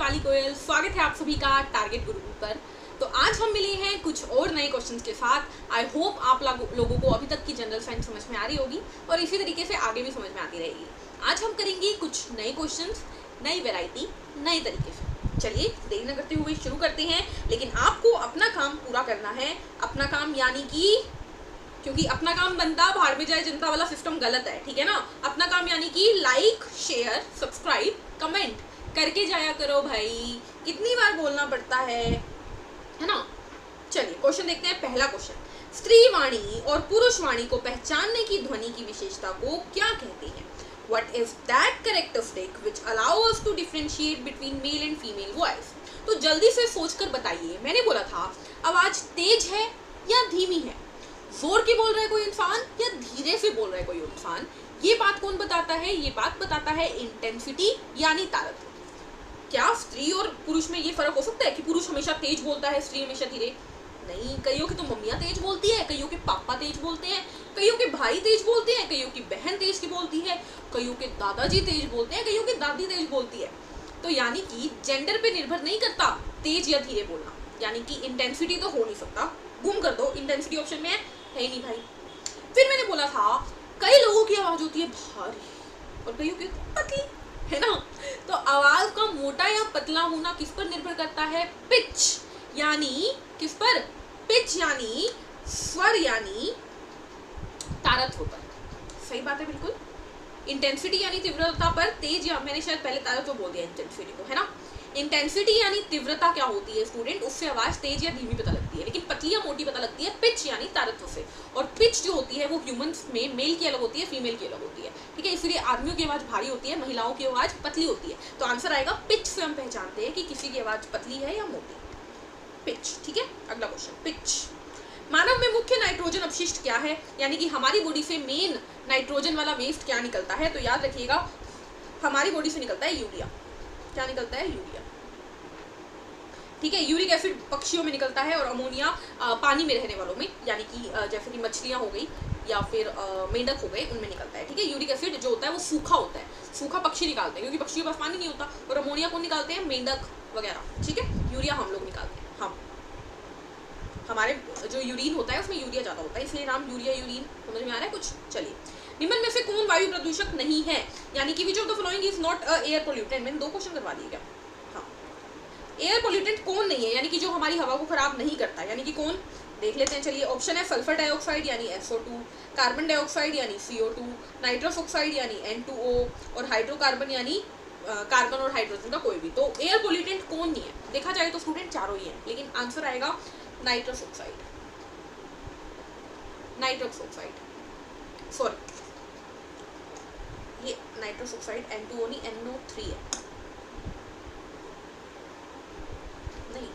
दीपाली गोयल। स्वागत है आप सभी का टारगेट गुरुकुल पर। तो आज हम मिले हैं कुछ और नए क्वेश्चंस के साथ। आई होप आप लोगों को अभी तक की जनरल साइंस समझ में आ रही होगी और इसी तरीके से आगे भी समझ में आती रहेगी। आज हम करेंगे कुछ नए क्वेश्चंस, नई वैरायटी, नए तरीके से। चलिए देरी न करते हुए शुरू करते हैं। लेकिन आपको अपना काम पूरा करना है। अपना काम यानी कि, क्योंकि अपना काम बनता भाड़ में जाए जनता वाला सिस्टम गलत है, ठीक है ना। अपना काम यानी कि लाइक, शेयर, सब्सक्राइब, कमेंट करके जाया करो भाई। कितनी बार बोलना पड़ता है ना। चलिए क्वेश्चन देखते हैं। पहला क्वेश्चन, स्त्री वाणी और पुरुष वाणी को पहचानने की ध्वनि की विशेषता को क्या कहते हैं? What is that characteristic which allow us to differentiate between male and female voice? तो जल्दी से सोचकर बताइए। मैंने बोला था आवाज तेज है या धीमी है, जोर के बोल रहा है कोई इंसान या धीरे से बोल रहा है कोई इंसान। ये बात कौन बताता है? ये बात बताता है इंटेंसिटी यानी तारतम्य। क्या स्त्री और पुरुष में ये फर्क हो सकता है कि पुरुष हमेशा तेज बोलता है, स्त्री हमेशा धीरे? नहीं। कईयों की तो मम्मियाँ तेज बोलती है, कईयों के पापा तेज बोलते हैं, कईयों के भाई तेज बोलते हैं, कईयों की बहन तेज की बोलती है, कईयों के दादाजी तेज बोलते हैं, कईयों की दादी तेज बोलती है। तो यानी कि जेंडर पे निर्भर नहीं करता तेज या धीरे बोलना। यानी कि इंटेंसिटी तो हो नहीं सकता। गुम कर दो, इंटेंसिटी ऑप्शन में है ही नहीं भाई। फिर मैंने बोला था कई लोगों की आवाज होती है भारी और कईयों की पतली, है ना। तो आवाज का मोटा या पतला होना किस पर निर्भर करता है? पिच यानी किस पर? पिच यानी स्वर यानी तारतम्य पर। सही बात है बिल्कुल। इंटेंसिटी यानी तीव्रता पर तेज, या मैंने शायद पहले तारतम्य बोल दिया इंटेंसिटी को, है ना। इंटेंसिटी यानी तीव्रता क्या होती है स्टूडेंट? उससे आवाज तेज या धीमी पता लगती है, लेकिन पतली या मोटी पता लगती है पिच यानी तारतम्य से। और पिच जो होती है वो ह्यूमंस में मेल की अलग होती है, फीमेल की अलग होती है, ठीक है। इसलिए आदमियों की आवाज भारी होती है, महिलाओं की आवाज पतली होती है। तो आंसर आएगा पिच से हम पहचानते हैं कि किसी की आवाज पतली है या मोटी। पिच, ठीक है। अगला क्वेश्चन, पिच। मानव में मुख्य नाइट्रोजन अपशिष्ट क्या है? यानी कि हमारी बॉडी से मेन नाइट्रोजन वाला वेस्ट क्या निकलता है? तो याद रखिएगा हमारी बॉडी से निकलता है यूरिया। क्या निकलता है? यूरिया, ठीक है। यूरिक एसिड पक्षियों में निकलता है और अमोनिया पानी में रहने वालों में, यानी कि जैसे कि मछलियां हो गई या फिर मेंढक हो गए, उनमें निकलता है, ठीक है। यूरिक एसिड जो होता है वो सूखा होता है, सूखा पक्षी निकालते हैं क्योंकि पक्षियों के पास पानी नहीं होता। और अमोनिया कौन निकालते हैं? मेंढक वगैरह, ठीक है। यूरिया हम लोग निकालते हैं। हम हमारे जो यूरिन होता है उसमें यूरिया ज़्यादा होता है, इसलिए नाम यूरिया यूरिन। समझ में आ रहा है कुछ? चलिए, निम्न में से कौन वायु प्रदूषक नहीं है? यानी कि which of the following is not a air pollutant. मैंने 2 क्वेश्चन करवा दिए क्या? हाँ, एयर पोल्यूटेंट कौन नहीं है, यानी कि जो हमारी हवा को खराब नहीं करता, यानी कि कौन? देख लेते हैं। चलिए, ऑप्शन है सल्फर डाइऑक्साइड यानी SO2, कार्बन डाइऑक्साइड यानी CO2, नाइट्रस ऑक्साइड यानी N2O और हाइड्रोकार्बन यानी कार्बन और हाइड्रोजन का कोई भी। तो एयर पोल्यूटेंट कौन नहीं है? देखा जाए तो स्टूडेंट चारों ही है, लेकिन आंसर आएगा nitrous oxide. Nitrous oxide, sorry, ये नाइट्रस ऑक्साइड N2O नहीं, NO3 है। नहीं,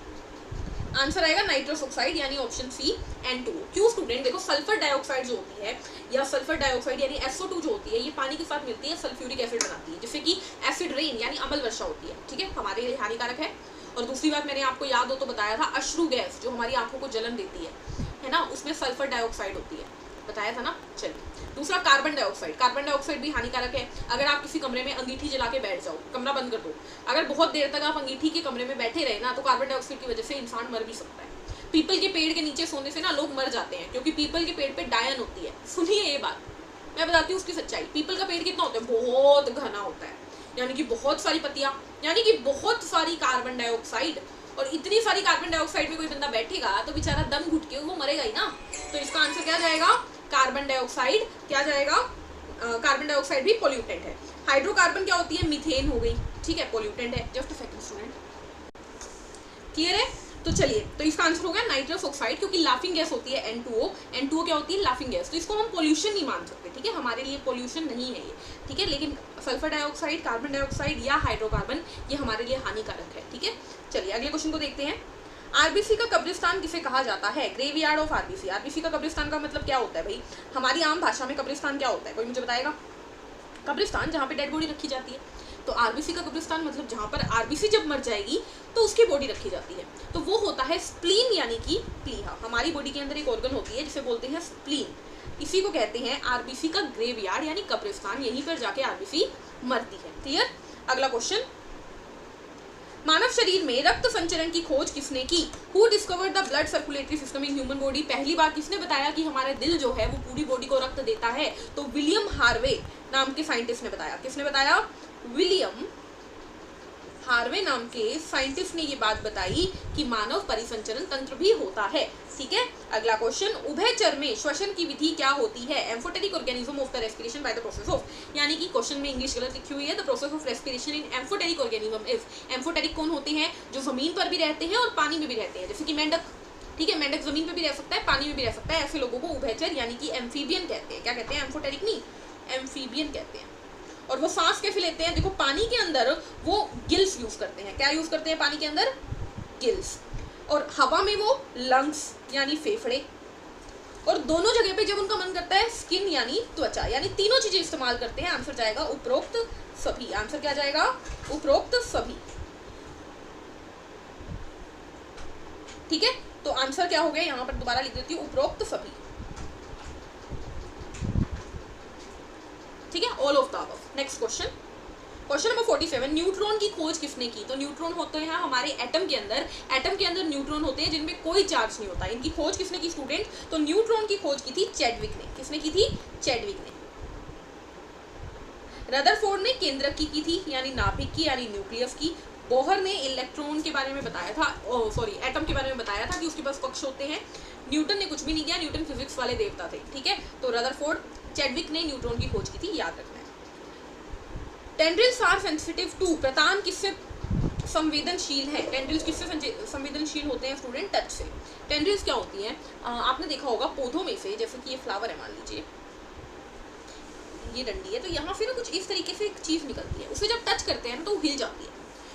आंसर आएगा नाइट्रस ऑक्साइड यानी ऑप्शन सी N2O। क्यों स्टूडेंट? देखो, सल्फर डाइऑक्साइड जो होती है या सल्फर डाइऑक्साइड यानी SO2 जो होती है, ये पानी के साथ मिलती है, सल्फ्यूरिक एसिड बनाती है, जिससे कि एसिड रेन यानी अम्ल वर्षा होती है, ठीक है। हमारे लिए हानिकारक है। और दूसरी बात, मैंने आपको याद हो तो बताया था, अश्रु गैस जो हमारी आंखों को जलन देती है ना, उसमें सल्फर डाइऑक्साइड होती है, बताया था ना। चलिए, दूसरा कार्बन डाइऑक्साइड। कार्बन डाइऑक्साइड भी हानिकारक है। अगर आप किसी कमरे में अंगीठी जला के बैठ जाओ, कमरा बंद कर दो, अगर बहुत देर तक आप अंगीठी के कमरे में बैठे रहे ना, तो कार्बन डाइऑक्साइड की वजह से इंसान मर भी सकता है। पीपल के पेड़ के नीचे सोने से ना लोग मर जाते हैं, क्योंकि पीपल के पेड़ पे डायन होती है। सुनिए ये बात, मैं बताती हूँ उसकी सच्चाई। पीपल का पेड़ कितना होता है? बहुत घना होता है, यानी कि बहुत सारी पत्तियां, यानी कि बहुत सारी कार्बन डाइऑक्साइड। और इतनी सारी कार्बन डाइऑक्साइड में कोई बंदा बैठेगा तो बेचारा दम घुट के वो मरेगा ही ना। तो इसका आंसर क्या जाएगा? Carbon dioxide. क्या जाएगा? कार्बन डाइऑक्साइड भी पोल्यूटेंट है। हाइड्रोकार्बन क्या होती है? मीथेन हो गई, ठीक है, पोल्यूटेंट है। Just a second student, clear है? तो चलिए, तो इसका आंसर होगा नाइट्रस ऑक्साइड, क्योंकि लाफिंग गैस होती है N2O। N2O क्या होती है? Laughing gas. तो इसको हम पोल्यूशन नहीं मान सकते, ठीक है, हमारे लिए पोल्यूशन नहीं है ये, ठीक है। लेकिन सल्फर डाइऑक्साइड, कार्बन डाइऑक्साइड या हाइड्रोकार्बन ये हमारे लिए हानिकारक है, ठीक है। चलिए अगले क्वेश्चन को देखते हैं। आरबीसी का कब्रिस्तान किसे कहा जाता है? Graveyard of RBC. आरबीसी का कब्रिस्तान का मतलब क्या होता है भाई? हमारी आम भाषा में कब्रिस्तान क्या होता है? कोई मुझे बताएगा? कब्रिस्तान जहाँ पे डेड बॉडी रखी जाती है। तो आरबीसी का कब्रिस्तान मतलब जहाँ पर आरबीसी जब मर जाएगी तो उसकी बॉडी रखी जाती है, तो वो होता है स्प्लीन यानी कि प्लीहा। हमारी बॉडी के अंदर एक ऑर्गन होती है जिसे बोलते हैं स्प्लीन, इसी को कहते हैं आरबीसी का ग्रेवयार्ड यानी कब्रिस्तान। यहीं पर जाके आरबीसी मरती है। क्लियर? अगला क्वेश्चन, मानव शरीर में रक्त संचरण की खोज किसने की? Who discovered the blood circulatory system in human body? पहली बार किसने बताया कि हमारा दिल जो है वो पूरी बॉडी को रक्त देता है? तो विलियम हार्वे नाम के साइंटिस्ट ने बताया। किसने बताया? विलियम हार्वे नाम के साइंटिस्ट ने ये बात बताई कि मानव परिसंचरण तंत्र भी होता है। ठीक है, अगला क्वेश्चन, उभयचर में श्वसन की विधि क्या होती है? Amphoteric organism of the respiration by the process of, यानी कि क्वेश्चन में इंग्लिश गलत लिखी हुई है। The process of respiration in amphoteric organism is, amphoteric कौन होते हैं? जो जमीन पर भी रहते हैं और पानी में भी रहते हैं, जैसे कि मेंढक। ठीक है, मेंढक जमीन पर भी रह सकता है, पानी में भी रह सकता है, ऐसे लोगों को उभयचर यानी कि एम्फीबियन कहते हैं। क्या कहते हैं? एम्फोटेरिक नहीं, एम्फीबियन कहते हैं। और वो सांस कैसे लेते हैं? देखो, पानी के अंदर वो गिल्स यूज करते हैं। क्या यूज करते हैं पानी के अंदर? गिल्स। और हवा में वो लंग्स यानी फेफड़े। और दोनों जगह पे जब उनका मन करता है स्किन यानी त्वचा, यानी तीनों चीजें इस्तेमाल करते हैं। आंसर जाएगा उपरोक्त सभी। आंसर क्या जाएगा? उपरोक्त सभी। ठीक है, तो आंसर क्या हो गया? यहां पर दोबारा लिख देती हूँ, उपरोक्त सभी। ठीक है, all of the above. Next question, question number 47, neutron की खोज किसने की? तो न्यूट्रॉन होते हैं हमारे एटम के अंदर। एटम के अंदर न्यूट्रॉन होते हैं जिनमें कोई चार्ज नहीं होता। इनकी खोज किसने की स्टूडेंट? तो न्यूट्रॉन की खोज की थी चैडविक ने। किसने की थी? चैडविक ने। रदरफोर्ड ने केंद्रक की थी, यानी नाभिक की, यानी न्यूक्लियस की। बोहर ने इलेक्ट्रॉन के बारे में बताया था, एटम के बारे में बताया था कि उसके पास कक्ष होते हैं। न्यूटन ने कुछ भी नहीं किया, न्यूटन फिजिक्स वाले देवता थे। ठीक है, तो रदरफोर्ड, चैडविक ने न्यूट्रॉन की खोज की थी, याद रखना है। टेंड्रिल्स आर सेंसिटिव टू, प्रतान किससे संवेदनशील है? टेंड्रिल्स किससे संवेदनशील होते हैं स्टूडेंट? टच से। टेंड्रिल्स क्या होती हैं? आपने देखा होगा पौधों में से, जैसे कि ये फ्लावर है, मान लीजिए ये डंडी है, तो यहाँ से ना कुछ इस तरीके से एक चीज निकलती है, उसे जब टच करते हैं ना तो वो हिल जाती है।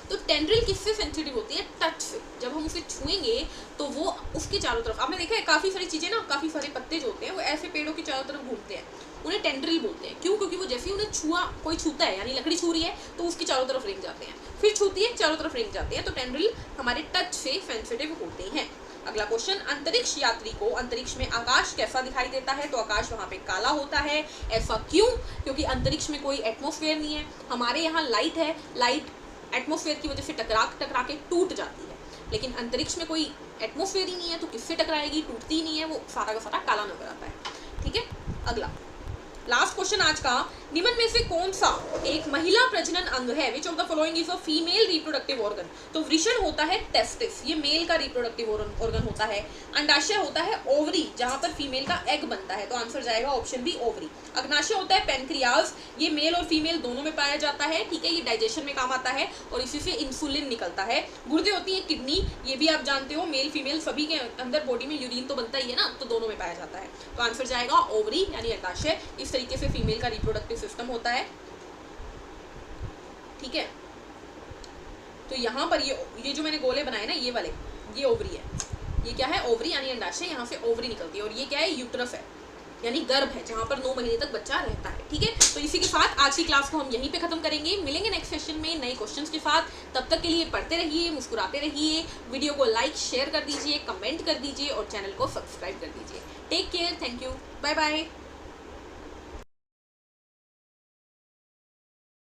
तो टेंड्रिल किससे सेंसिटिव होती है? टच से। जब हम उसे छुएंगे तो वो उसके चारों तरफ, आपने देखा है काफी सारी चीजें ना, काफी सारे पत्ते जो होते हैं वो ऐसे पेड़ों के चारों तरफ घूमते हैं, उन्हें टेंड्रिल बोलते हैं। क्यों? क्योंकि वो जैसे ही उन्हें छुआ, कोई छूता है यानी लकड़ी छू रही है तो उसके चारों तरफ रिंग जाते हैं, फिर छूती है चारों तरफ रिंग जाते हैं। तो टेंड्रिल हमारे टच से सेंसिटिव होते हैं। अगला क्वेश्चन, अंतरिक्ष यात्री को अंतरिक्ष में आकाश कैसा दिखाई देता है? तो आकाश वहाँ पे काला होता है। ऐसा क्यों? क्योंकि अंतरिक्ष में कोई एटमॉस्फेयर नहीं है। हमारे यहाँ लाइट है, लाइट एटमॉस्फेयर की वजह से टकरा के टूट जाती है, लेकिन अंतरिक्ष में कोई एटमॉस्फेयर ही नहीं है तो किससे टकराएगी? टूटती ही नहीं है, वो सारा का सारा काला नजर आता है। ठीक है, अगला लास्ट क्वेश्चन आज का, निम्न में से कौन सा एक महिला प्रजनन अंग है? Which of the following is a female reproductive organ? तो वृषण होता है टेस्टिस, ये मेल का रिप्रोडक्टिव ऑर्गन होता है। अंडाशय होता है ओवरी, जहां पर फीमेल का एग बनता है, तो आंसर जाएगा ऑप्शन बी ओवरी। अग्नाशय होता है पेनक्रियाज, ये मेल और फीमेल दोनों में पाया जाता है। ठीक है, ये डाइजेशन में काम आता है और इसी से इंसुलिन निकलता है। गुर्दे होती है किडनी, ये भी आप जानते हो, मेल फीमेल सभी के अंदर बॉडी में यूरिन तो बनता ही है ना, तो दोनों में पाया जाता है। तो आंसर जाएगा ओवरी यानी अंडाशय। इस तरीके से फीमेल का रिप्रोडक्टिव सिस्टम होता है। ठीक है, तो यहाँ पर ये जो मैंने गोले बनाए ना, ये वाले, ये ओवरी है। ये क्या है? ओवरी यानी अंडाशय, यहाँ से ओवरी निकलती है। और ये क्या है? यूट्रस है, यानी गर्भ है, जहाँ पर 9 महीने तक बच्चा रहता है। ठीक है, तो इसी के साथ आज की क्लास को हम यहीं पे खत्म करेंगे। मिलेंगे नेक्स्ट सेशन में नए क्वेश्चंस के साथ। तब तक के लिए पढ़ते रहिए, मुस्कुराते रहिए, वीडियो को लाइक शेयर कर दीजिए, कमेंट कर दीजिए और चैनल को सब्सक्राइब कर दीजिए। Take care, thank you, bye bye.